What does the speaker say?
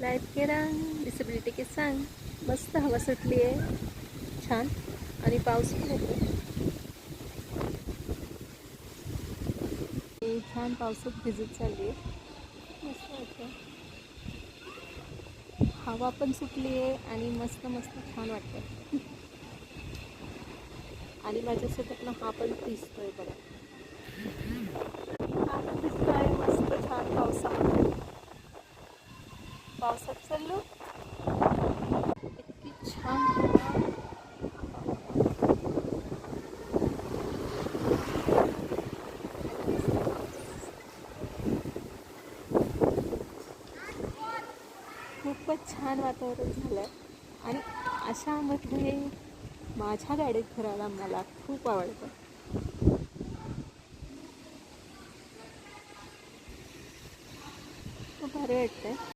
Life के रंग disability के संग. मस्त हवा सुटली आहे, छान. आणि पाऊस पण येतो. छान पावसात भिजत चालली आहे, मस्त वाटतं. हवा पण सुटली आहे आणि मस्त मस्त छान वाटतं. आणि माझ्यासोबत ना हा पण दिसतोय बघा, हा पण दिसतोय मस्त छान पावसामध्ये. पावसात चाललो, इतकी छान हवा. खूपच छान वातावरण झालं आणि अशामध्ये माझ्या गाडीत फिरायला मला खूप आवडतं. खूप भारी वाटतंय.